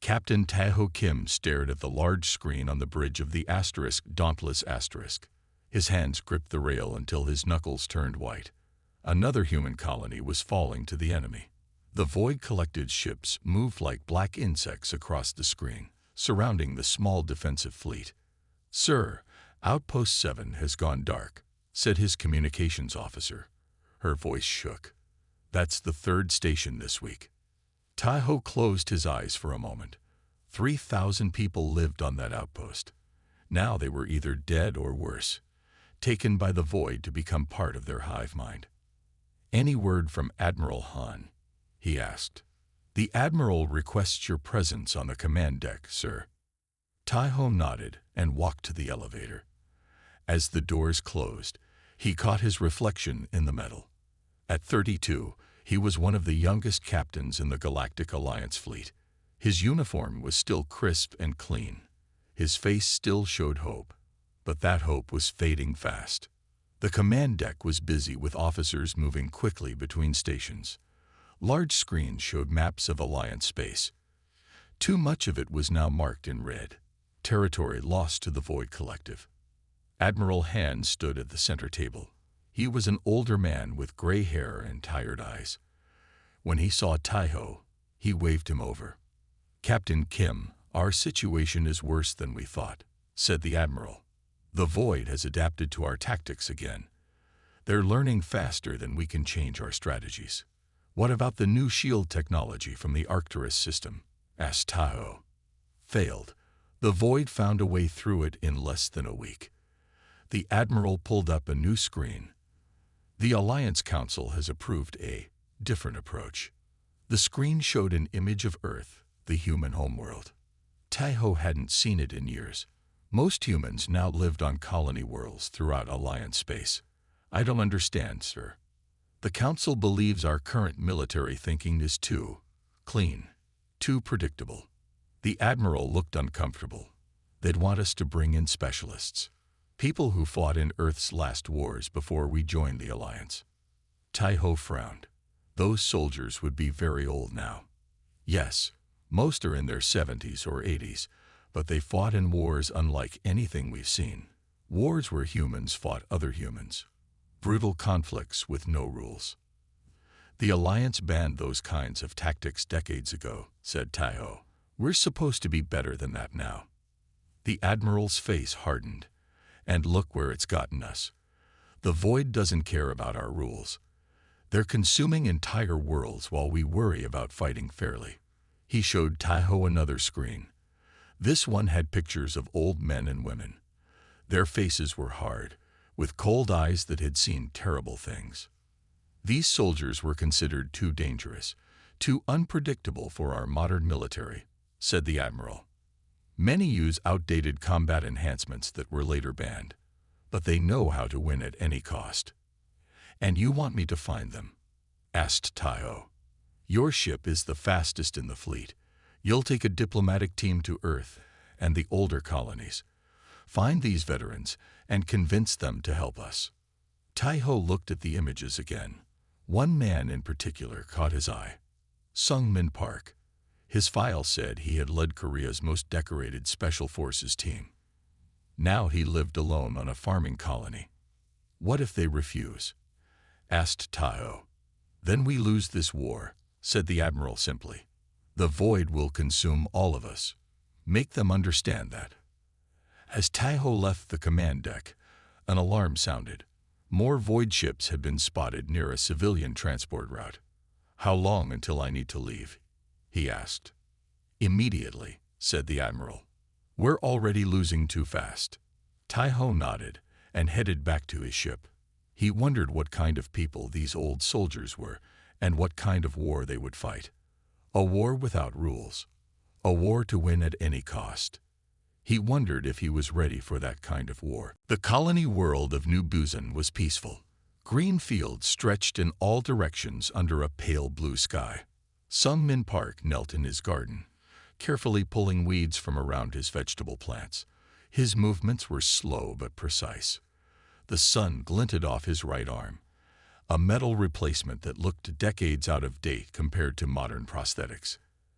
Captain Taeho Kim stared at the large screen on the bridge of the Dauntless Asterisk. His hands gripped the rail until his knuckles turned white. Another human colony was falling to the enemy. The Void-collected ships moved like black insects across the screen, surrounding the small defensive fleet. "Sir, Outpost 7 has gone dark," said his communications officer. Her voice shook. "That's the third station this week." Taeho closed his eyes for a moment. 3,000 people lived on that outpost. Now they were either dead or worse, taken by the Void to become part of their hive mind. "Any word from Admiral Han?" he asked. "The Admiral requests your presence on the command deck, sir." Taeho nodded and walked to the elevator. As the doors closed, he caught his reflection in the metal. At 32, he was one of the youngest captains in the Galactic Alliance fleet. His uniform was still crisp and clean. His face still showed hope, but that hope was fading fast. The command deck was busy with officers moving quickly between stations. Large screens showed maps of Alliance space. Too much of it was now marked in red, territory lost to the Void Collective. Admiral Han stood at the center table. He was an older man with gray hair and tired eyes. When he saw Taeho, he waved him over. "Captain Kim, our situation is worse than we thought," said the Admiral. "The Void has adapted to our tactics again. They're learning faster than we can change our strategies." "What about the new shield technology from the Arcturus system?" asked Taeho. "Failed. The Void found a way through it in less than a week." The Admiral pulled up a new screen. "The Alliance Council has approved a different approach." The screen showed an image of Earth, the human homeworld. Taeho hadn't seen it in years. Most humans now lived on colony worlds throughout Alliance space. "I don't understand, sir. The Council believes our current military thinking is too clean, too predictable." The Admiral looked uncomfortable. "They'd want us to bring in specialists. People who fought in Earth's last wars before we joined the Alliance." Taeho frowned. "Those soldiers would be very old now." "Yes, most are in their 70s or 80s, but they fought in wars unlike anything we've seen. Wars where humans fought other humans. Brutal conflicts with no rules." "The Alliance banned those kinds of tactics decades ago," said Taeho. "We're supposed to be better than that now." The Admiral's face hardened. "And look where it's gotten us. The Void doesn't care about our rules. They're consuming entire worlds while we worry about fighting fairly." He showed Taeho another screen. This one had pictures of old men and women. Their faces were hard, with cold eyes that had seen terrible things. "These soldiers were considered too dangerous, too unpredictable for our modern military," said the Admiral. "Many use outdated combat enhancements that were later banned, but they know how to win at any cost." "And you want me to find them?" asked Taeho. "Your ship is the fastest in the fleet. You'll take a diplomatic team to Earth and the older colonies. Find these veterans and convince them to help us." Taeho looked at the images again. One man in particular caught his eye. Sung-Min Park. His file said he had led Korea's most decorated Special Forces team. Now he lived alone on a farming colony. "What if they refuse?" asked Taeho. "Then we lose this war," said the Admiral simply. "The Void will consume all of us. Make them understand that." As Taeho left the command deck, an alarm sounded. More Void ships had been spotted near a civilian transport route. "How long until I need to leave?" he asked. "Immediately," said the Admiral. "We're already losing too fast." Taeho nodded and headed back to his ship. He wondered what kind of people these old soldiers were and what kind of war they would fight. A war without rules. A war to win at any cost. He wondered if he was ready for that kind of war. The colony world of New Busan was peaceful. Green fields stretched in all directions under a pale blue sky. Sung-Min Park knelt in his garden, carefully pulling weeds from around his vegetable plants. His movements were slow but precise. The sun glinted off his right arm, a metal replacement that looked decades out of date compared to modern prosthetics.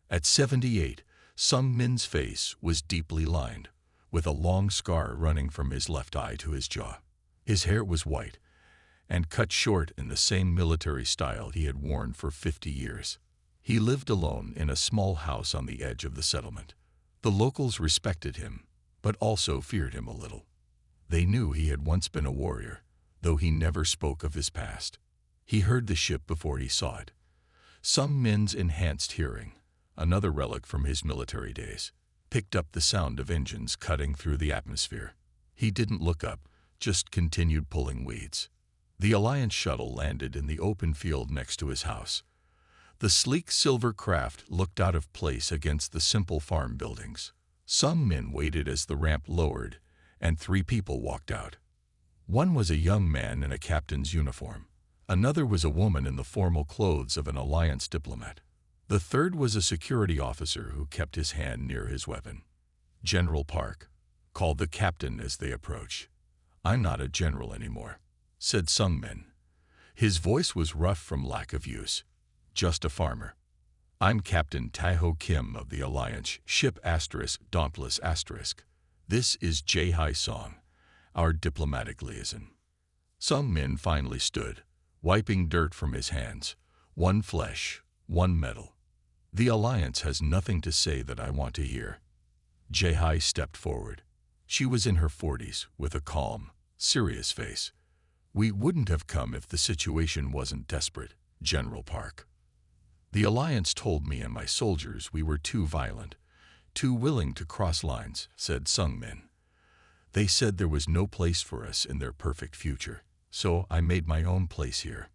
At 78, Sung Min's face was deeply lined, with a long scar running from his left eye to his jaw. His hair was white and cut short in the same military style he had worn for 50 years. He lived alone in a small house on the edge of the settlement. The locals respected him, but also feared him a little. They knew he had once been a warrior, though he never spoke of his past. He heard the ship before he saw it. Sung Min's enhanced hearing, another relic from his military days, picked up the sound of engines cutting through the atmosphere. He didn't look up, just continued pulling weeds. The Alliance shuttle landed in the open field next to his house. The sleek silver craft looked out of place against the simple farm buildings. Sung Min waited as the ramp lowered, and 3 people walked out. One was a young man in a captain's uniform. Another was a woman in the formal clothes of an Alliance diplomat. The third was a security officer who kept his hand near his weapon. "General Park," called the captain as they approached. "I'm not a general anymore," said Sung Min. His voice was rough from lack of use. "Just a farmer. I'm Captain Taeho Kim of the Alliance ship Dauntless *. This is Jae-Hai Song, our diplomatic liaison." Sung Min finally stood, wiping dirt from his hands. "One flesh, one metal. The Alliance has nothing to say that I want to hear." Jae-Hai stepped forward. She was in her 40s, with a calm, serious face. "We wouldn't have come if the situation wasn't desperate, General Park. The Alliance told me and my soldiers we were too violent, too willing to cross lines," said Sung Min. "They said there was no place for us in their perfect future, so I made my own place here."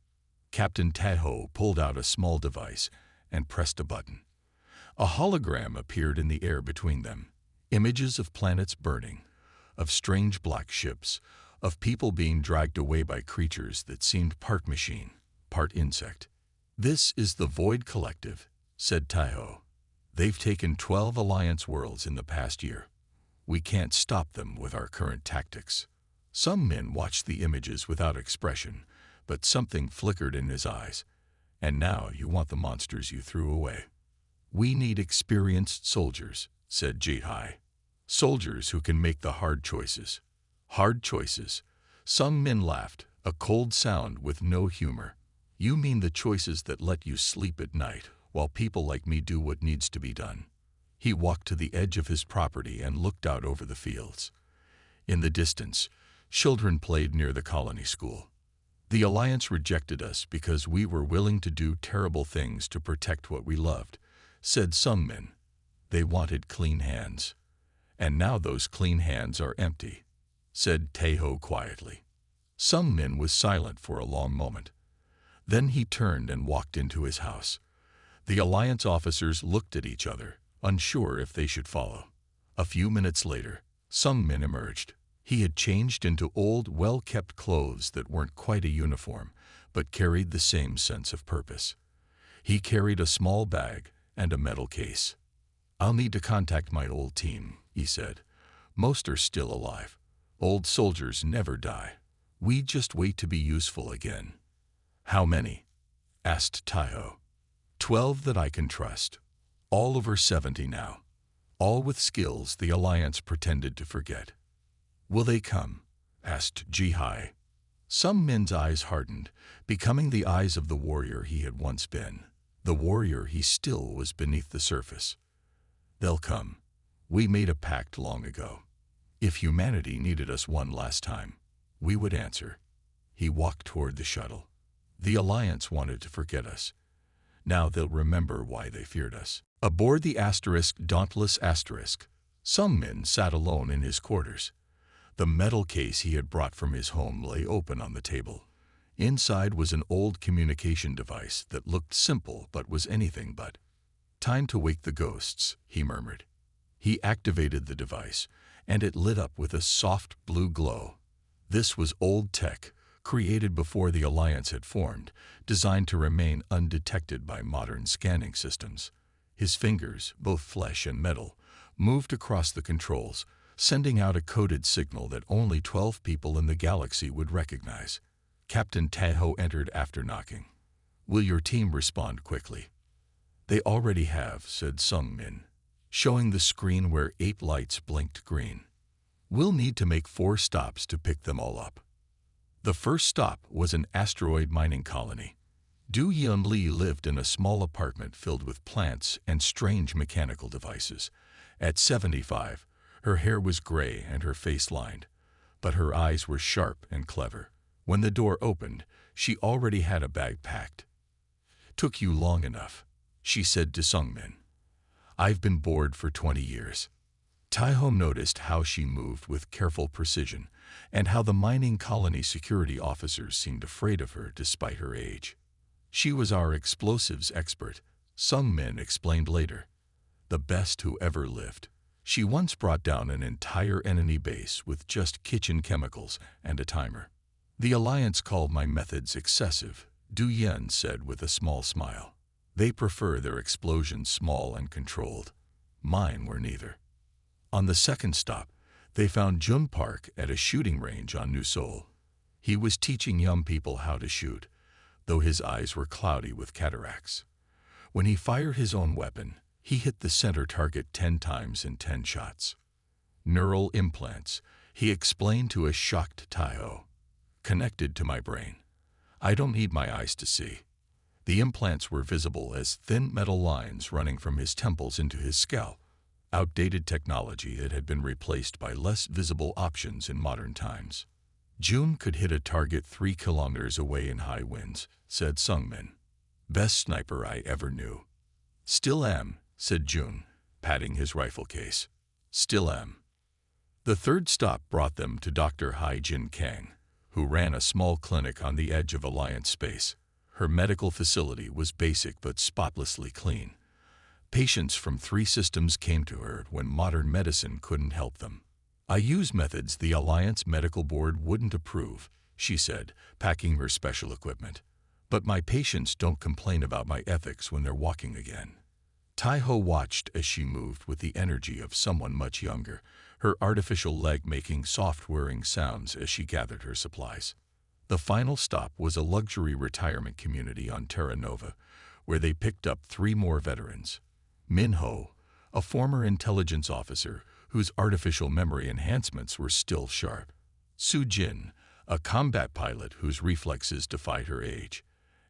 Captain Taeho pulled out a small device and pressed a button. A hologram appeared in the air between them. Images of planets burning, of strange black ships, of people being dragged away by creatures that seemed part machine, part insect. "This is the Void Collective," said Taeho. "They've taken 12 Alliance worlds in the past year. We can't stop them with our current tactics." Sung Min watched the images without expression, but something flickered in his eyes. "And now you want the monsters you threw away." "We need experienced soldiers," said Jae-Hai. "Soldiers who can make the hard choices." "Hard choices?" Sung Min laughed, a cold sound with no humor. "You mean the choices that let you sleep at night, while people like me do what needs to be done." He walked to the edge of his property and looked out over the fields. In the distance, children played near the colony school. "The Alliance rejected us because we were willing to do terrible things to protect what we loved," said Sung Min. "They wanted clean hands. And now those clean hands are empty," said Taeho quietly. Sung Min was silent for a long moment. Then he turned and walked into his house. The Alliance officers looked at each other, unsure if they should follow. A few minutes later, Sung Min emerged. He had changed into old, well-kept clothes that weren't quite a uniform, but carried the same sense of purpose. He carried a small bag and a metal case. "I'll need to contact my old team," he said. "Most are still alive. Old soldiers never die. We just wait to be useful again." "How many?" asked Taeho. 12 that I can trust. All over 70 now. All with skills the Alliance pretended to forget." "Will they come?" asked Jae-Hai. Sung Min's eyes hardened, becoming the eyes of the warrior he had once been, the warrior he still was beneath the surface. "They'll come. We made a pact long ago. If humanity needed us one last time, we would answer." He walked toward the shuttle. "The Alliance wanted to forget us. Now they'll remember why they feared us." Aboard the Dauntless *, Sung Min sat alone in his quarters. The metal case he had brought from his home lay open on the table. Inside was an old communication device that looked simple but was anything but. "Time to wake the ghosts," he murmured. He activated the device, and it lit up with a soft blue glow. This was old tech, created before the Alliance had formed, designed to remain undetected by modern scanning systems. His fingers, both flesh and metal, moved across the controls, sending out a coded signal that only 12 people in the galaxy would recognize. Captain Taeho entered after knocking. "Will your team respond quickly?" "They already have," said Sung Min. showing the screen where 8 lights blinked green. We'll need to make 4 stops to pick them all up. The first stop was an asteroid mining colony. Du Yun Li lived in a small apartment filled with plants and strange mechanical devices. At 75, her hair was gray and her face lined, but her eyes were sharp and clever. When the door opened, she already had a bag packed. "Took you long enough," she said to Sungmin. "I've been bored for 20 years." Taiho noticed how she moved with careful precision and how the mining colony security officers seemed afraid of her despite her age. "She was our explosives expert," Sungmin explained later. "The best who ever lived. She once brought down an entire enemy base with just kitchen chemicals and a timer." "The Alliance called my methods excessive," Du Yen said with a small smile. "They prefer their explosions small and controlled. Mine were neither." On the second stop, they found Jun Park at a shooting range on New Seoul. He was teaching young people how to shoot, though his eyes were cloudy with cataracts. When he fired his own weapon, he hit the center target 10 times in 10 shots. "Neural implants," he explained to a shocked Taiho. "Connected to my brain. I don't need my eyes to see." The implants were visible as thin metal lines running from his temples into his scalp. Outdated technology that had been replaced by less visible options in modern times. "June could hit a target 3 kilometers away in high winds," said Sungmin. "Best sniper I ever knew." "Still am," said June, patting his rifle case. "Still am." The third stop brought them to Dr. Hai Jin Kang, who ran a small clinic on the edge of Alliance space. Her medical facility was basic but spotlessly clean. Patients from 3 systems came to her when modern medicine couldn't help them. "I use methods the Alliance Medical Board wouldn't approve," she said, packing her special equipment. "But my patients don't complain about my ethics when they're walking again." Taiho watched as she moved with the energy of someone much younger, her artificial leg making soft whirring sounds as she gathered her supplies. The final stop was a luxury retirement community on Terra Nova, where they picked up 3 more veterans. Minho, a former intelligence officer whose artificial memory enhancements were still sharp. Sujin, a combat pilot whose reflexes defied her age.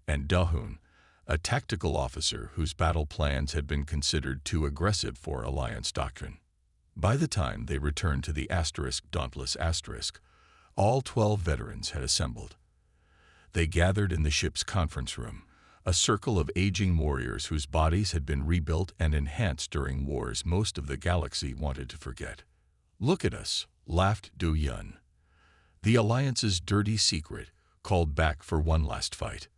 And Dahun, a tactical officer whose battle plans had been considered too aggressive for Alliance doctrine. By the time they returned to the Dauntless Asterisk, all 12 veterans had assembled. They gathered in the ship's conference room, a circle of aging warriors whose bodies had been rebuilt and enhanced during wars most of the galaxy wanted to forget. "Look at us," laughed Du Yun. "The Alliance's dirty secret, called back for one last fight."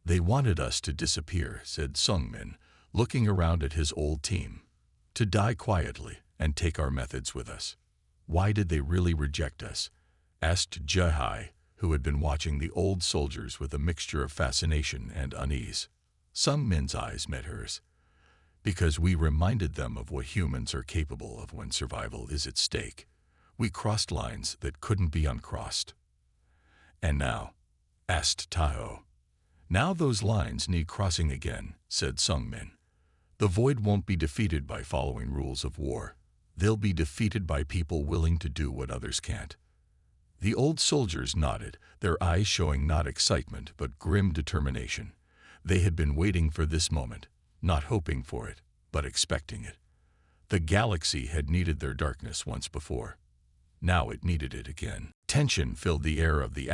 "They wanted us to disappear," said Sungmin, looking around at his old team. "To die quietly and take our methods with us." "Why did they really reject us?" asked Jehai, who had been watching the old soldiers with a mixture of fascination and unease. Sungmin's eyes met hers. "Because we reminded them of what humans are capable of when survival is at stake. We crossed lines that couldn't be uncrossed." "And now?" asked Taiho. "Now those lines need crossing again," said Sungmin. "The Void won't be defeated by following rules of war. They'll be defeated by people willing to do what others can't." The old soldiers nodded, their eyes showing not excitement but grim determination. They had been waiting for this moment, not hoping for it, but expecting it. The galaxy had needed their darkness once before. Now it needed it again. Tension filled the air of the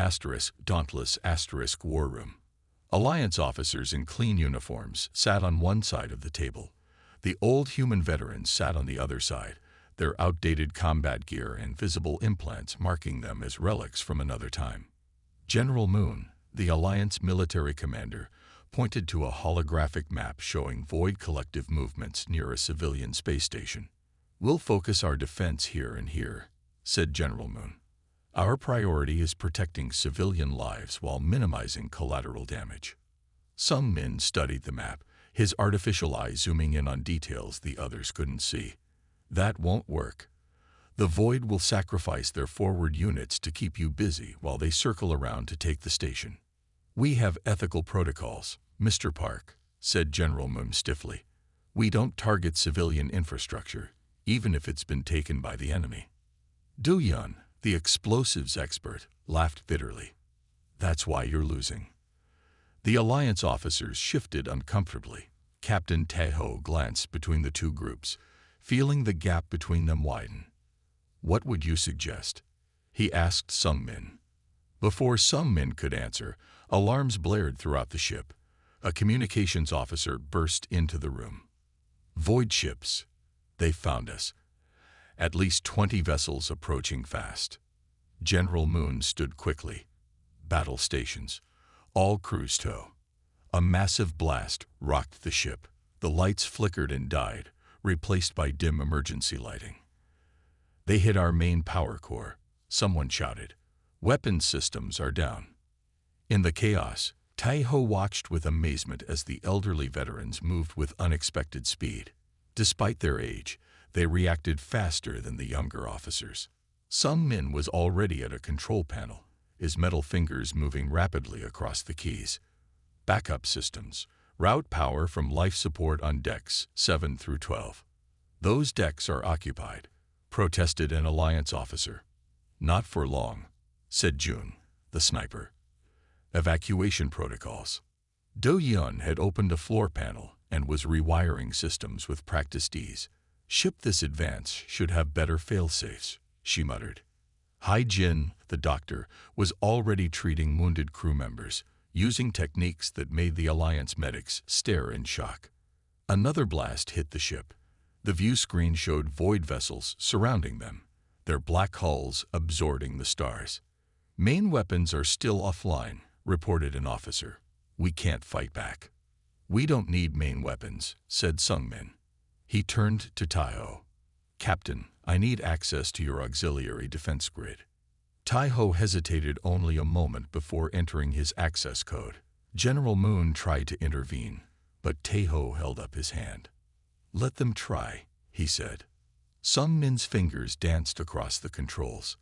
Dauntless Asterisk war room. Alliance officers in clean uniforms sat on one side of the table. The old human veterans sat on the other side, their outdated combat gear and visible implants marking them as relics from another time. General Moon, the Alliance military commander, pointed to a holographic map showing Void collective movements near a civilian space station. "We'll focus our defense here and here," said General Moon. "Our priority is protecting civilian lives while minimizing collateral damage." Sungmin studied the map, his artificial eye zooming in on details the others couldn't see. "That won't work. The Void will sacrifice their forward units to keep you busy while they circle around to take the station." "We have ethical protocols, Mr. Park," said General Moon stiffly. We don't target civilian infrastructure, even if it's been taken by the enemy. Du Yun, the explosives expert, laughed bitterly. That's why you're losing. The Alliance officers shifted uncomfortably. Captain Taeho glanced between the two groups, feeling the gap between them widen. What would you suggest? He asked Sung Min. Before Sung Min could answer, alarms blared throughout the ship. A communications officer burst into the room. Void ships. They found us. At least 20 vessels approaching fast. General Moon stood quickly. Battle stations. All cruise tow. A massive blast rocked the ship. The lights flickered and died, replaced by dim emergency lighting. They hit our main power core, someone shouted. Weapons systems are down. In the chaos, Taeho watched with amazement as the elderly veterans moved with unexpected speed. Despite their age, they reacted faster than the younger officers. Sung Min was already at a control panel, his metal fingers moving rapidly across the keys. Backup systems. Route power from life support on decks 7 through 12. Those decks are occupied, protested an Alliance officer. Not for long, said Jun, the sniper. Evacuation protocols. Do Yun had opened a floor panel and was rewiring systems with practiced ease. Ship this advance should have better fail-safes, she muttered. Hai Jin, the doctor, was already treating wounded crew members, using techniques that made the Alliance medics stare in shock. Another blast hit the ship. The view screen showed void vessels surrounding them, their black hulls absorbing the stars. Main weapons are still offline, reported an officer. We can't fight back. We don't need main weapons, said Sung Min. He turned to Taeho. Captain, I need access to your auxiliary defense grid. Taeho hesitated only a moment before entering his access code. General Moon tried to intervene, but Taeho held up his hand. Let them try, he said. Sung Min's fingers danced across the controls.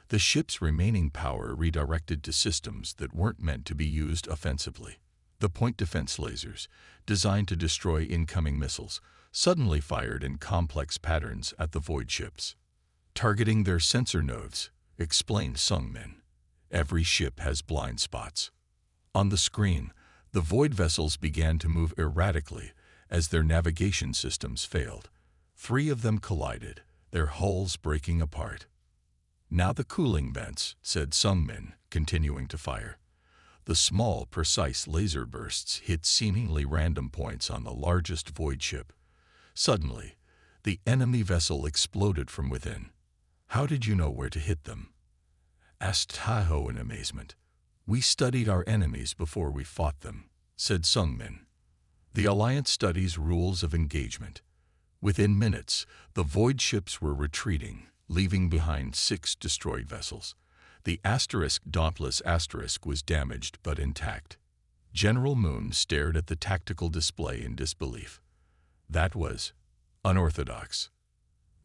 The ship's remaining power redirected to systems that weren't meant to be used offensively. The point defense lasers, designed to destroy incoming missiles, suddenly fired in complex patterns at the void ships. Targeting their sensor nodes, explained Sung Min. Every ship has blind spots. On the screen, the void vessels began to move erratically as their navigation systems failed. 3 of them collided, their hulls breaking apart. Now the cooling vents, said Sung Min, continuing to fire. The small, precise laser bursts hit seemingly random points on the largest void ship. Suddenly, the enemy vessel exploded from within. How did you know where to hit them? Asked Taeho in amazement. We studied our enemies before we fought them, said Sung Min. The Alliance studies rules of engagement. Within minutes, the void ships were retreating, leaving behind 6 destroyed vessels. The Dauntless Asterisk was damaged but intact. General Moon stared at the tactical display in disbelief. That was unorthodox.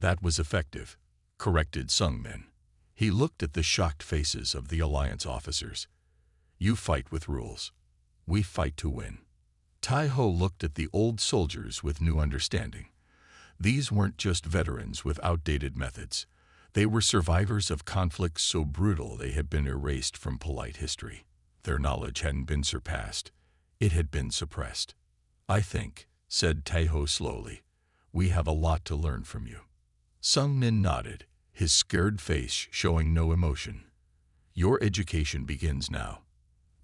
That was effective, corrected Sung Min. He looked at the shocked faces of the Alliance officers. You fight with rules. We fight to win. Taeho looked at the old soldiers with new understanding. These weren't just veterans with outdated methods. They were survivors of conflicts so brutal they had been erased from polite history. Their knowledge hadn't been surpassed. It had been suppressed. I think, said Taeho slowly, we have a lot to learn from you. Sung Min nodded, his scared face showing no emotion. Your education begins now.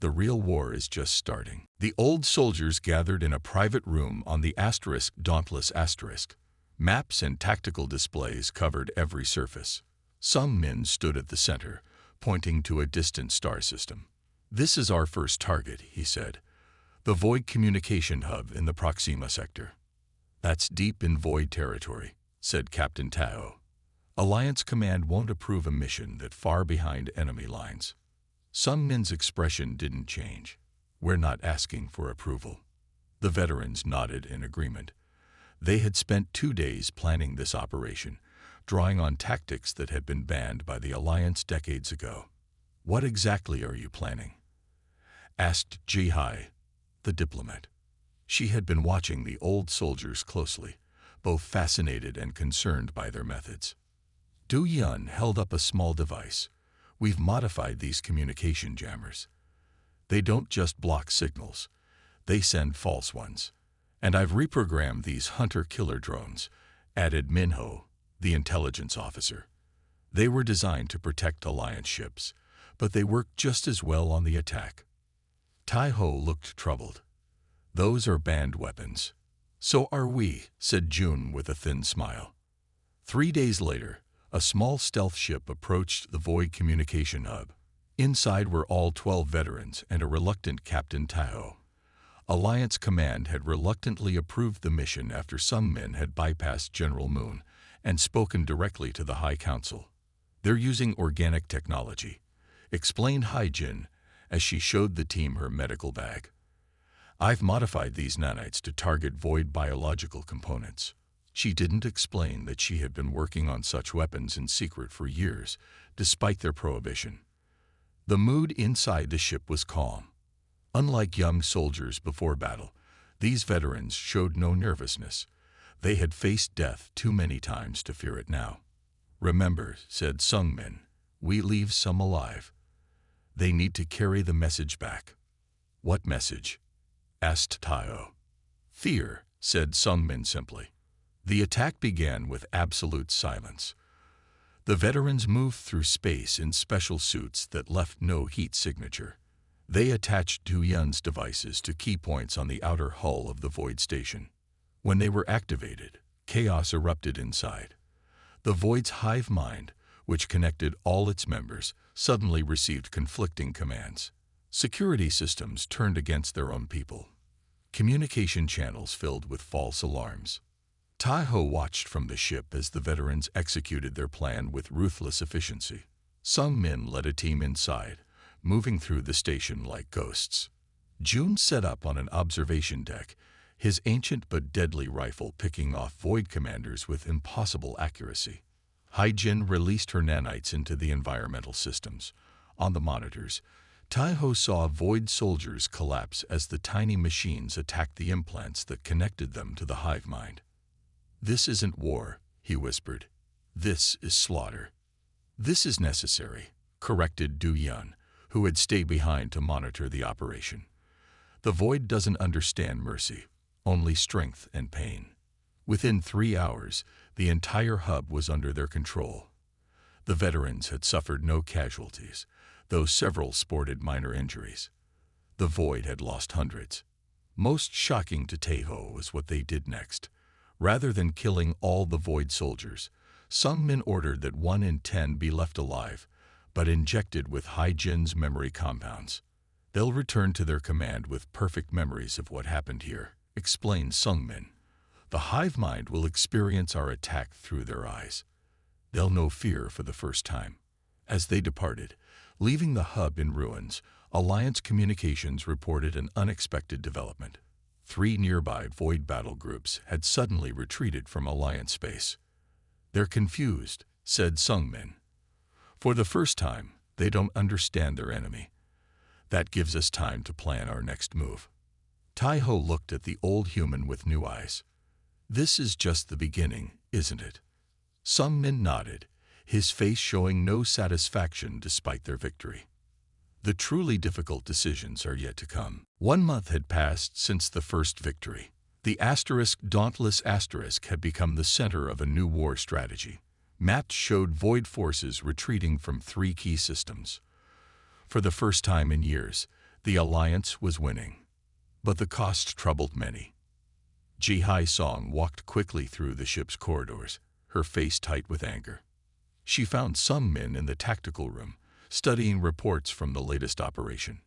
The real war is just starting. The old soldiers gathered in a private room on the Dauntless Asterisk. Maps and tactical displays covered every surface. Sung Min stood at the center, pointing to a distant star system. This is our first target, he said. The Void Communication Hub in the Proxima sector. That's deep in Void territory, said Captain Taeho. Alliance Command won't approve a mission that far behind enemy lines. Sung Min's expression didn't change. We're not asking for approval. The veterans nodded in agreement. They had spent 2 days planning this operation, drawing on tactics that had been banned by the Alliance decades ago. What exactly are you planning? Asked Ji Hai, the diplomat. She had been watching the old soldiers closely, both fascinated and concerned by their methods. Du Yun held up a small device. We've modified these communication jammers. They don't just block signals, they send false ones. And I've reprogrammed these hunter-killer drones, added Minho, the intelligence officer. They were designed to protect Alliance ships, but they work just as well on the attack. Tai-Ho looked troubled. Those are banned weapons. So are we, said Jun with a thin smile. 3 days later, a small stealth ship approached the Void communication hub. Inside were all 12 veterans and a reluctant Captain Tai-Ho. Alliance Command had reluctantly approved the mission after some men had bypassed General Moon and spoken directly to the High Council. They're using organic technology, explained Hai-Jin as she showed the team her medical bag. I've modified these nanites to target void biological components. She didn't explain that she had been working on such weapons in secret for years, despite their prohibition. The mood inside the ship was calm. Unlike young soldiers before battle, these veterans showed no nervousness. They had faced death too many times to fear it now. Remember, said Sung-min, we leave some alive. They need to carry the message back. What message? Asked Tai-Ho. Fear, said Sung-min simply. The attack began with absolute silence. The veterans moved through space in special suits that left no heat signature. They attached Du Yun's devices to key points on the outer hull of the Void station. When they were activated, chaos erupted inside. The Void's hive mind, which connected all its members, suddenly received conflicting commands. Security systems turned against their own people. Communication channels filled with false alarms. Tai-Ho watched from the ship as the veterans executed their plan with ruthless efficiency. Some men led a team inside, moving through the station like ghosts. Jun set up on an observation deck, his ancient but deadly rifle picking off Void commanders with impossible accuracy. Hai-Jin released her nanites into the environmental systems. On the monitors, Tai-Ho saw Void soldiers collapse as the tiny machines attacked the implants that connected them to the hive mind. This isn't war, he whispered. This is slaughter. This is necessary, corrected Du Yun, who had stayed behind to monitor the operation. The Void doesn't understand mercy, only strength and pain. Within 3 hours, the entire hub was under their control. The veterans had suffered no casualties, though several sported minor injuries. The Void had lost hundreds. Most shocking to Tai-Ho was what they did next. Rather than killing all the Void soldiers, some men ordered that 1 in 10 be left alive, but injected with Hai-Jin's memory compounds. They'll return to their command with perfect memories of what happened here, explained Sung-min. The hive mind will experience our attack through their eyes. They'll know fear for the first time. As they departed, leaving the hub in ruins, Alliance Communications reported an unexpected development. 3 nearby Void battle groups had suddenly retreated from Alliance space. They're confused, said Sung-min. For the first time, they don't understand their enemy. That gives us time to plan our next move. Tai-Ho looked at the old human with new eyes. This is just the beginning, isn't it? Sung-min nodded, his face showing no satisfaction despite their victory. The truly difficult decisions are yet to come. 1 month had passed since the first victory. The Dauntless Asterisk had become the center of a new war strategy. Maps showed Void forces retreating from 3 key systems. For the first time in years, the Alliance was winning. But the cost troubled many. Ji-Hai Song walked quickly through the ship's corridors, her face tight with anger. She found some men in the tactical room, studying reports from the latest operation.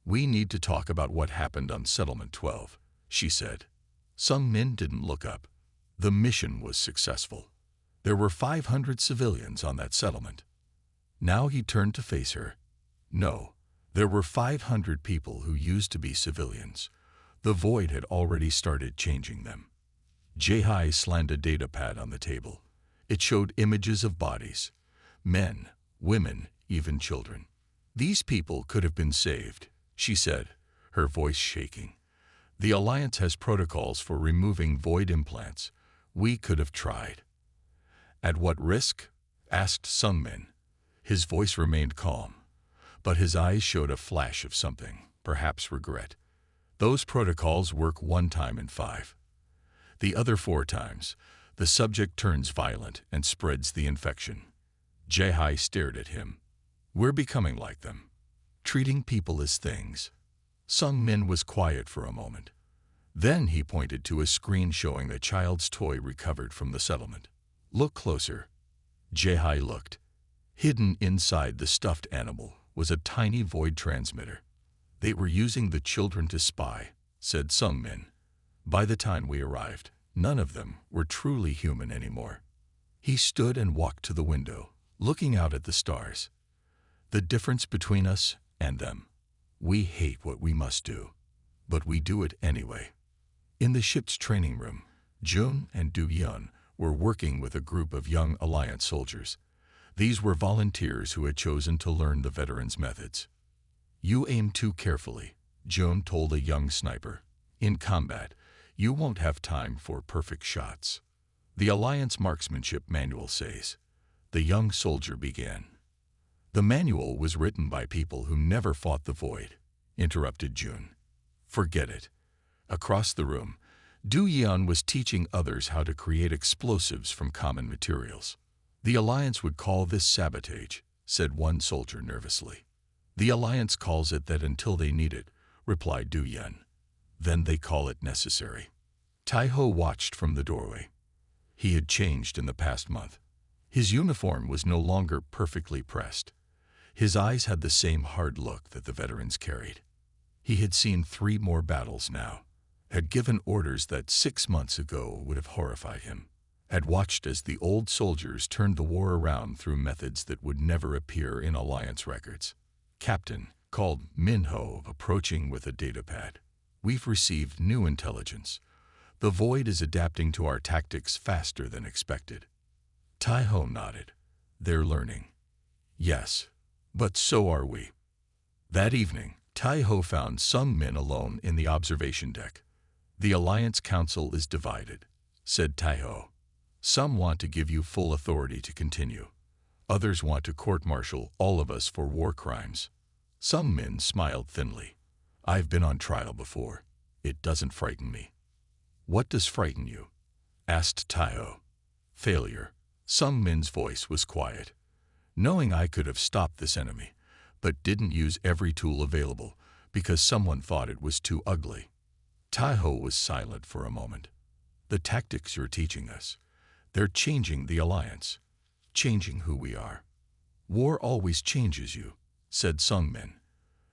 We need to talk about what happened on Settlement 12, she said. Some men didn't look up. The mission was successful. There were 500 civilians on that settlement. Now he turned to face her. No, there were 500 people who used to be civilians. The Void had already started changing them. Ji-Hai slammed a data pad on the table. It showed images of bodies. Men, women, even children. These people could have been saved, she said, her voice shaking. The Alliance has protocols for removing void implants. We could have tried. At what risk? Asked Sungmin. His voice remained calm, but his eyes showed a flash of something, perhaps regret. Those protocols work one time in 5. The other 4 times, the subject turns violent and spreads the infection. Jae-hai stared at him. We're becoming like them, treating people as things. Sung-min was quiet for a moment. Then he pointed to a screen showing a child's toy recovered from the settlement. Look closer. Jae-hai looked. Hidden inside the stuffed animal was a tiny void transmitter. They were using the children to spy, said Sung-min. By the time we arrived, none of them were truly human anymore. He stood and walked to the window, looking out at the stars. The difference between us and them. We hate what we must do, but we do it anyway. In the ship's training room, Jun and Do-yeon were working with a group of young Alliance soldiers. These were volunteers who had chosen to learn the veterans' methods. You aim too carefully, Jun told a young sniper. In combat, you won't have time for perfect shots. The Alliance marksmanship manual says. The young soldier began. The manual was written by people who never fought the void, interrupted Jun. Forget it. Across the room, Do-yeon was teaching others how to create explosives from common materials. The Alliance would call this sabotage, said one soldier nervously. The Alliance calls it that until they need it, replied Do-yeon. Then they call it necessary. Tai-ho watched from the doorway. He had changed in the past month. His uniform was no longer perfectly pressed. His eyes had the same hard look that the veterans carried. He had seen 3 more battles now, had given orders that 6 months ago would have horrified him, had watched as the old soldiers turned the war around through methods that would never appear in Alliance records. Captain, called Min-ho, approaching with a datapad. We've received new intelligence. The void is adapting to our tactics faster than expected. Tai-ho nodded. They're learning. Yes, but so are we. That evening, Tai-ho found Sung-min alone in the observation deck. The Alliance Council is divided, said Tai-ho. Some want to give you full authority to continue. Others want to court-martial all of us for war crimes. Sung-min smiled thinly. I've been on trial before. It doesn't frighten me. What does frighten you? Asked Tai-ho. Failure. Sung-min's voice was quiet. Knowing I could have stopped this enemy, but didn't use every tool available because someone thought it was too ugly. Tai-ho was silent for a moment. The tactics you're teaching us, they're changing the Alliance, changing who we are. War always changes you, said Sung-min.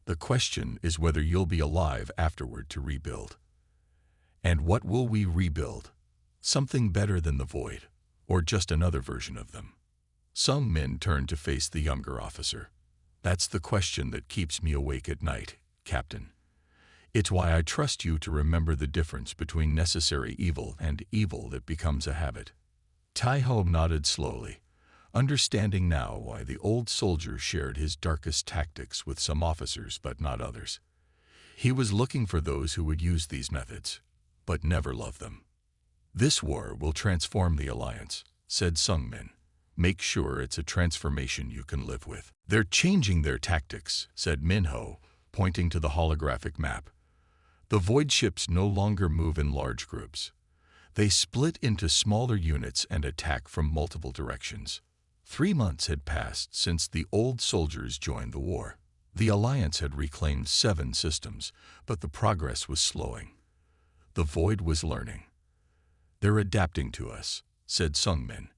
The question is whether you'll be alive afterward to rebuild. And what will we rebuild? Something better than the void, or just another version of them? Sung-min turned to face the younger officer. That's the question that keeps me awake at night, Captain. It's why I trust you to remember the difference between necessary evil and evil that becomes a habit. Tai-ho nodded slowly, understanding now why the old soldier shared his darkest tactics with some officers but not others. He was looking for those who would use these methods, but never love them. This war will transform the Alliance, said Sung-min. Make sure it's a transformation you can live with. They're changing their tactics, said Min-ho, pointing to the holographic map. The void ships no longer move in large groups. They split into smaller units and attack from multiple directions. 3 months had passed since the old soldiers joined the war. The Alliance had reclaimed 7 systems, but the progress was slowing. The void was learning. They're adapting to us, said Sung-min,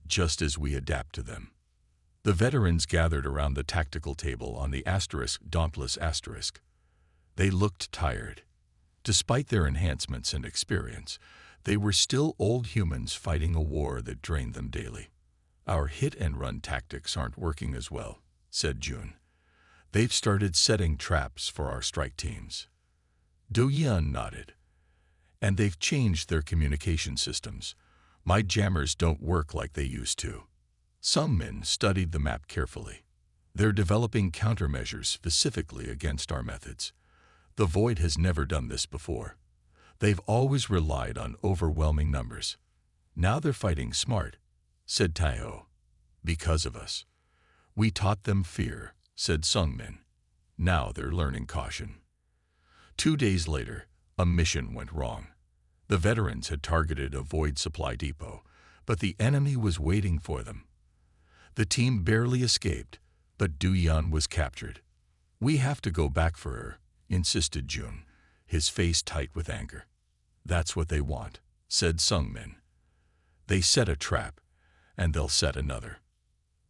just as we adapt to them. The veterans gathered around the tactical table on the Dauntless asterisk. They looked tired. Despite their enhancements and experience, they were still old humans fighting a war that drained them daily. Our hit-and-run tactics aren't working as well, said Jun. They've started setting traps for our strike teams. Do-yeon nodded. And they've changed their communication systems. My jammers don't work like they used to. Sung-min studied the map carefully. They're developing countermeasures specifically against our methods. The void has never done this before. They've always relied on overwhelming numbers. Now they're fighting smart, said Taiho. Because of us. We taught them fear, said Sungmin. Now they're learning caution. 2 days later, a mission went wrong. The veterans had targeted a void supply depot, but the enemy was waiting for them. The team barely escaped, but Du Yan was captured. We have to go back for her, insisted Jun, his face tight with anger. That's what they want, said Sungmin. They set a trap, and they'll set another.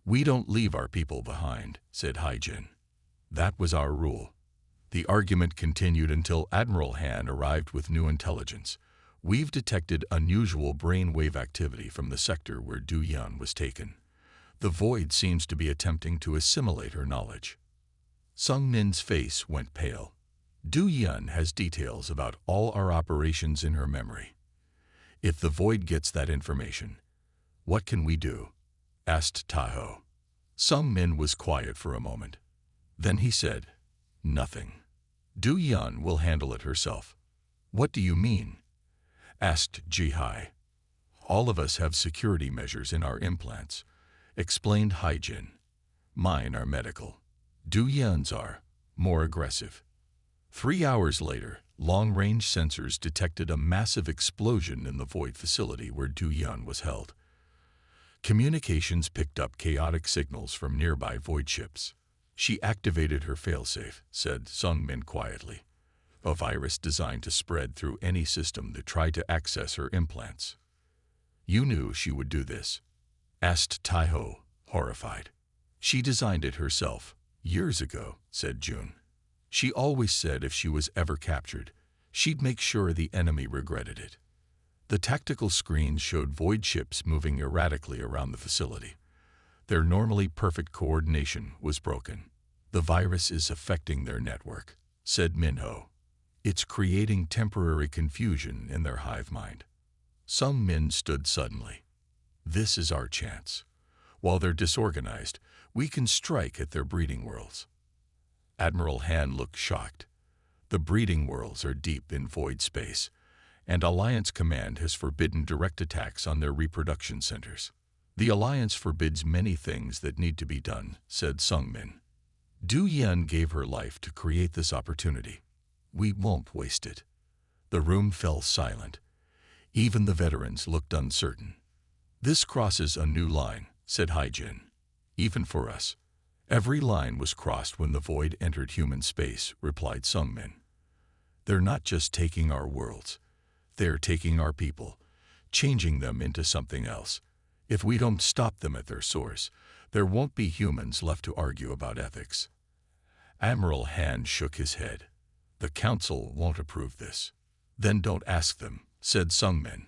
We don't leave our people behind, said Haijin. That was our rule. The argument continued until Admiral Han arrived with new intelligence. We've detected unusual brainwave activity from the sector where Du Yan was taken. The void seems to be attempting to assimilate her knowledge. Sungmin's face went pale. Du Yan has details about all our operations in her memory. If the void gets that information, what can we do? Asked Taiho. Sungmin was quiet for a moment. Then he said, nothing. Du Yan will handle it herself. What do you mean? Asked Jihai. All of us have security measures in our implants, explained Haijin. Mine are medical. Du Yan's are more aggressive. 3 hours later, long-range sensors detected a massive explosion in the void facility where Du Yan was held. Communications picked up chaotic signals from nearby void ships. She activated her failsafe, said Sungmin quietly. A virus designed to spread through any system that tried to access her implants. You knew she would do this? Asked Taiho, horrified. She designed it herself, years ago, said Jun. She always said if she was ever captured, she'd make sure the enemy regretted it. The tactical screens showed void ships moving erratically around the facility. Their normally perfect coordination was broken. The virus is affecting their network, said Minho. It's creating temporary confusion in their hive mind. Some men stood suddenly. This is our chance. While they're disorganized, we can strike at their breeding worlds. Admiral Han looked shocked. The breeding worlds are deep in void space, and Alliance Command has forbidden direct attacks on their reproduction centers. The Alliance forbids many things that need to be done, said Sungmin. Du Yan gave her life to create this opportunity. We won't waste it. The room fell silent. Even the veterans looked uncertain. This crosses a new line, said Haijin. Even for us. Every line was crossed when the void entered human space, replied Sungmin. They're not just taking our worlds. They're taking our people, changing them into something else. If we don't stop them at their source, there won't be humans left to argue about ethics. Admiral Han shook his head. The Council won't approve this. Then don't ask them, said Sungmin.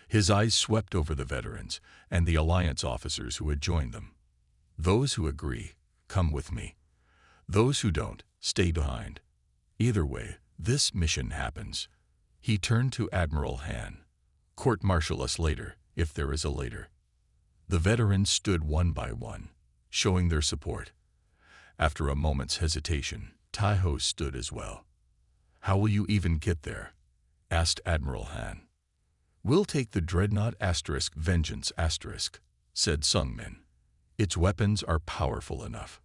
His eyes swept over the veterans and the Alliance officers who had joined them. Those who agree, come with me. Those who don't, stay behind. Either way, this mission happens. He turned to Admiral Han. Court-martial us later, if there is a later. The veterans stood one by one, showing their support. After a moment's hesitation, Taiho stood as well. How will you even get there? Asked Admiral Han. We'll take the Dreadnought * Vengeance *, said Sungmin. Its weapons are powerful enough.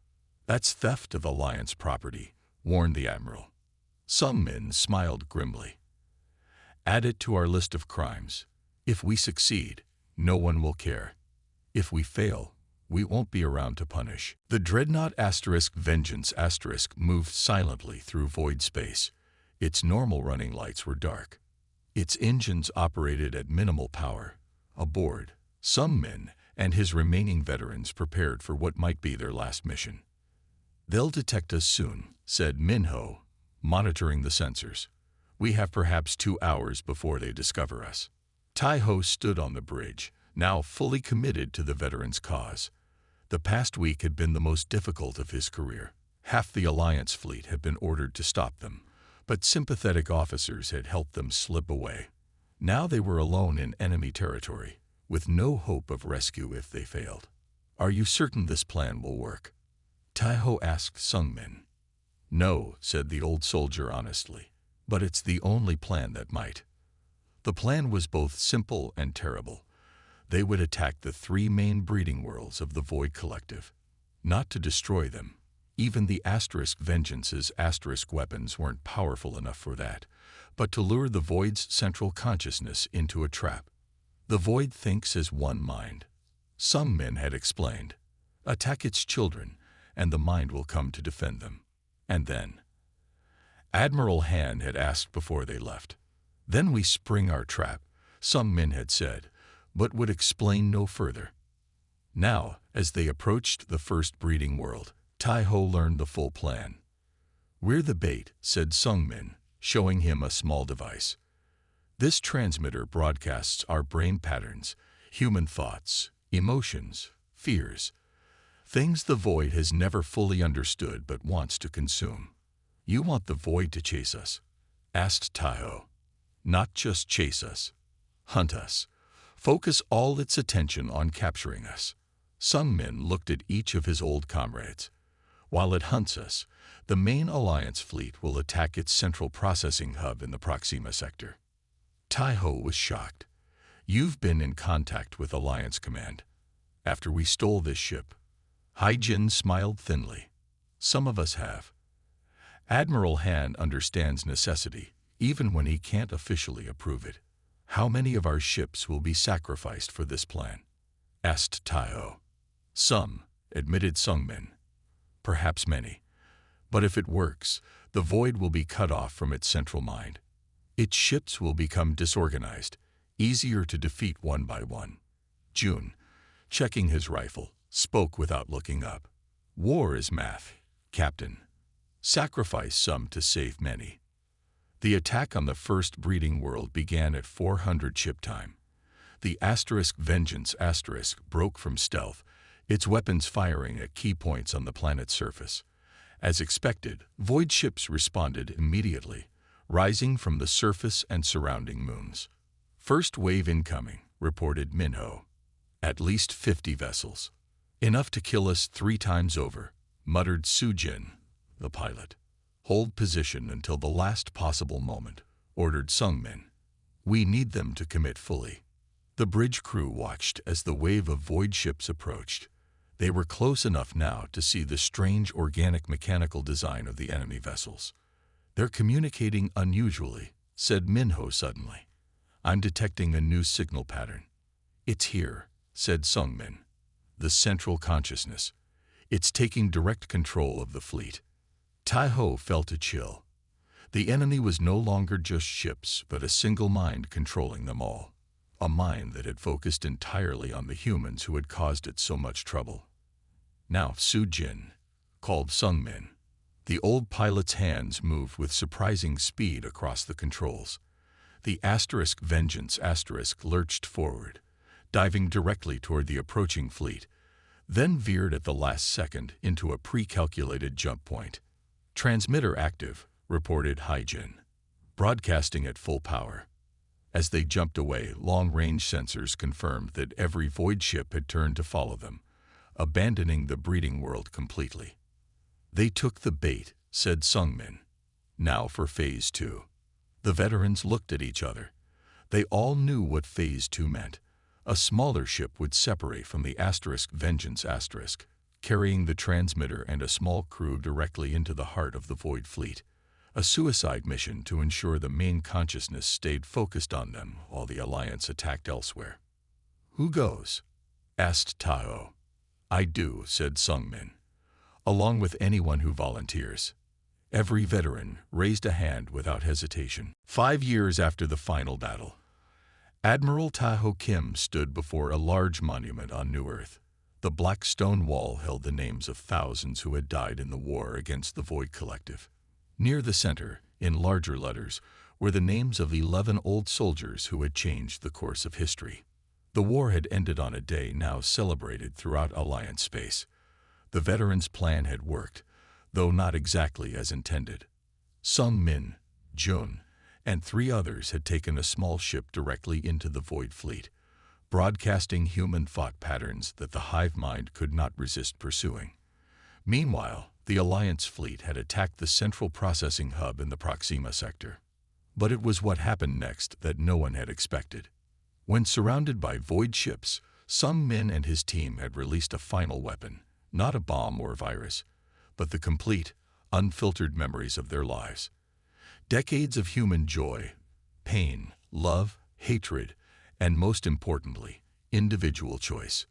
That's theft of Alliance property, warned the Admiral. Sungmin smiled grimly. Add it to our list of crimes. If we succeed, no one will care. If we fail, we won't be around to punish. The Dreadnought * Vengeance * moved silently through void space. Its normal running lights were dark. Its engines operated at minimal power. Aboard, Sungmin and his remaining veterans prepared for what might be their last mission. They'll detect us soon, said Minho, monitoring the sensors. We have perhaps 2 hours before they discover us. Taiho stood on the bridge, now fully committed to the veterans' cause. The past week had been the most difficult of his career. Half the Alliance fleet had been ordered to stop them, but sympathetic officers had helped them slip away. Now they were alone in enemy territory, with no hope of rescue if they failed. Are you certain this plan will work? Taiho asked Sungmin. No, said the old soldier honestly. But it's the only plan that might. The plan was both simple and terrible. They would attack the three main breeding worlds of the Void Collective. Not to destroy them. Even the Asterisk Vengeance's Asterisk weapons weren't powerful enough for that, but to lure the Void's central consciousness into a trap. The Void thinks as one mind. Some men had explained. Attack its children, and the mind will come to defend them. And then Admiral Han had asked before they left. Then we spring our trap, some men had said, but would explain no further. Now, as they approached the first breeding world, Tai-Ho learned the full plan. "We're the bait," said Sung-min, showing him a small device. "This transmitter broadcasts our brain patterns, human thoughts, emotions, fears, things the Void has never fully understood but wants to consume." "You want the Void to chase us?" asked Tai-Ho. "Not just chase us. Hunt us. Focus all its attention on capturing us." Sung-min looked at each of his old comrades. "While it hunts us, the main Alliance fleet will attack its central processing hub in the Proxima sector." Tai-Ho was shocked. "You've been in contact with Alliance Command after we stole this ship?" Hai-Jin smiled thinly. "Some of us have. Admiral Han understands necessity, even when he can't officially approve it." "How many of our ships will be sacrificed for this plan?" asked Tai-Ho. "Some," admitted Sung-min. "Perhaps many. But if it works, the Void will be cut off from its central mind. Its ships will become disorganized, easier to defeat one by one." Jun, checking his rifle, spoke without looking up. "War is math, Captain. Sacrifice some to save many." The attack on the first breeding world began at 400 ship time. The Asterisk Vengeance Asterisk broke from stealth, its weapons firing at key points on the planet's surface. As expected, Void ships responded immediately, rising from the surface and surrounding moons. "First wave incoming," reported Minho. "At least 50 vessels. Enough to kill us 3 times over," muttered Sujin, the pilot. "Hold position until the last possible moment," ordered Sung-min. "We need them to commit fully." The bridge crew watched as the wave of Void ships approached. They were close enough now to see the strange organic mechanical design of the enemy vessels. "They're communicating unusually," said Minho suddenly. "I'm detecting a new signal pattern." "It's here," said Sung-min. "The central consciousness. It's taking direct control of the fleet." Tai-Ho felt a chill. The enemy was no longer just ships, but a single mind controlling them all. A mind that had focused entirely on the humans who had caused it so much trouble. "Now, Sujin," called Sung-min. The old pilot's hands moved with surprising speed across the controls. The Asterisk Vengeance Asterisk lurched forward, diving directly toward the approaching fleet, then veered at the last second into a pre-calculated jump point. "Transmitter active," reported Hai-Jin, broadcasting at full power. As they jumped away, long-range sensors confirmed that every Void ship had turned to follow them, abandoning the breeding world completely. "They took the bait," said Sung-min. "Now for Phase 2. The veterans looked at each other. They all knew what Phase 2 meant. A smaller ship would separate from the Asterisk Vengeance Asterisk, carrying the transmitter and a small crew directly into the heart of the Void fleet. A suicide mission to ensure the main consciousness stayed focused on them while the Alliance attacked elsewhere. "Who goes?" asked Tai-Ho. "I do," said Sung-min, "along with anyone who volunteers." Every veteran raised a hand without hesitation. 5 years after the final battle, Admiral Tai-Ho Kim stood before a large monument on New Earth. The black stone wall held the names of thousands who had died in the war against the Void Collective. Near the center, in larger letters, were the names of 11 old soldiers who had changed the course of history. The war had ended on a day now celebrated throughout Alliance space. The veterans' plan had worked, though not exactly as intended. Sung-min, Jun, and 3 others had taken a small ship directly into the Void fleet, broadcasting human thought patterns that the hive mind could not resist pursuing. Meanwhile, the Alliance fleet had attacked the central processing hub in the Proxima sector. But it was what happened next that no one had expected. When surrounded by void ships, Sung Min and his team had released a final weapon, not a bomb or virus, but the complete, unfiltered memories of their lives. Decades of human joy, pain, love, hatred, and most importantly, individual choice.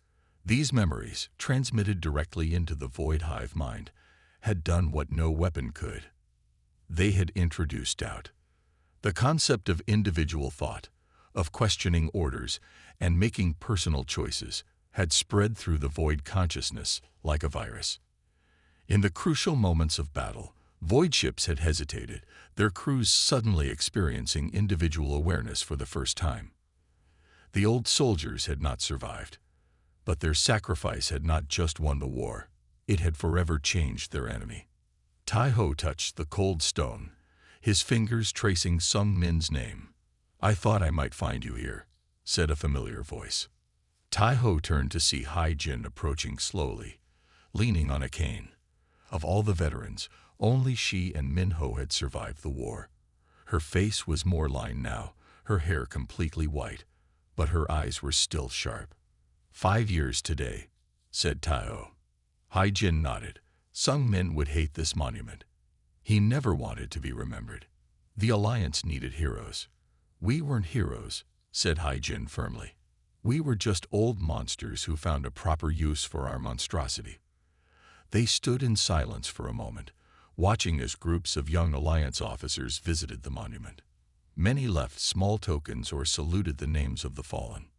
These memories, transmitted directly into the void hive mind, had done what no weapon could. They had introduced doubt. The concept of individual thought, of questioning orders and making personal choices, had spread through the void consciousness like a virus. In the crucial moments of battle, void ships had hesitated, their crews suddenly experiencing individual awareness for the first time. The old soldiers had not survived, but their sacrifice had not just won the war, it had forever changed their enemy. Tai Ho touched the cold stone, his fingers tracing Sung Min's name. "I thought I might find you here," said a familiar voice. Tai Ho turned to see Hai Jin approaching slowly, leaning on a cane. Of all the veterans, only she and Min Ho had survived the war. Her face was more lined now, her hair completely white, but her eyes were still sharp. 5 years today," said Tai Ho. Hai Jin nodded. Sung Min would hate this monument. He never wanted to be remembered. The Alliance needed heroes. "We weren't heroes," said Hai Jin firmly. "We were just old monsters who found a proper use for our monstrosity." They stood in silence for a moment, watching as groups of young Alliance officers visited the monument. Many left small tokens or saluted the names of the fallen.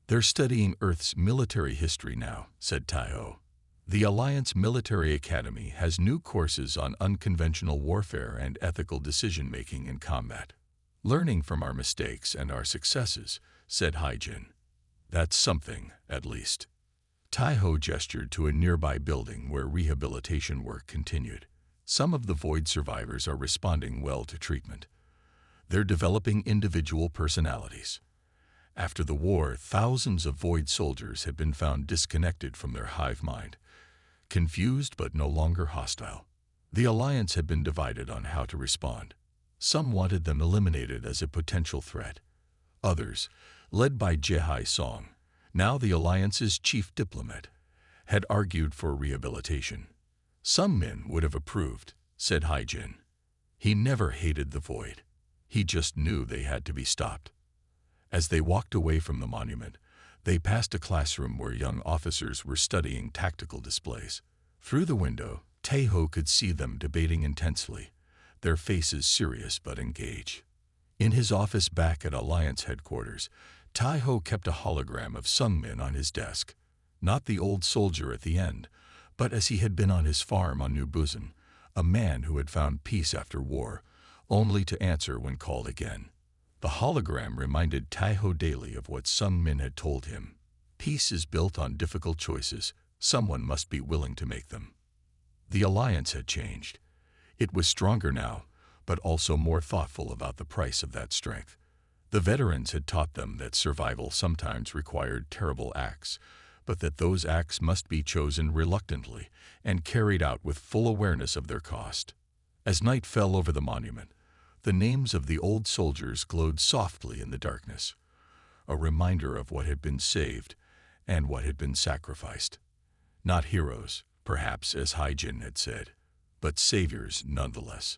"They're studying Earth's military history now," said Tai Ho. "The Alliance Military Academy has new courses on unconventional warfare and ethical decision-making in combat. Learning from our mistakes and our successes," said Hai Jin. "That's something, at least." Tai Ho gestured to a nearby building where rehabilitation work continued. "Some of the void survivors are responding well to treatment. They're developing individual personalities. After the war, thousands of void soldiers had been found disconnected from their hive mind, confused but no longer hostile. The Alliance had been divided on how to respond. Some wanted them eliminated as a potential threat. Others, led by Jehai Song, now the Alliance's chief diplomat, had argued for rehabilitation. Some men would have approved, said Hai Jin. He never hated the void. He just knew they had to be stopped. As they walked away from the monument, they passed a classroom where young officers were studying tactical displays. Through the window, Tai Ho could see them debating intensely, their faces serious but engaged. In his office back at Alliance headquarters, Tai Ho kept a hologram of Sung Min on his desk. Not the old soldier at the end, but as he had been on his farm on New Busan, a man who had found peace after war, only to answer when called again. The hologram reminded Tai Ho daily of what Sung Min had told him. Peace is built on difficult choices. Someone must be willing to make them. The Alliance had changed. It was stronger now, but also more thoughtful about the price of that strength. The veterans had taught them that survival sometimes required terrible acts, but that those acts must be chosen reluctantly and carried out with full awareness of their cost. As night fell over the monument, the names of the old soldiers glowed softly in the darkness, a reminder of what had been saved and what had been sacrificed. Not heroes, perhaps, as Hai Jin had said, but saviors nonetheless.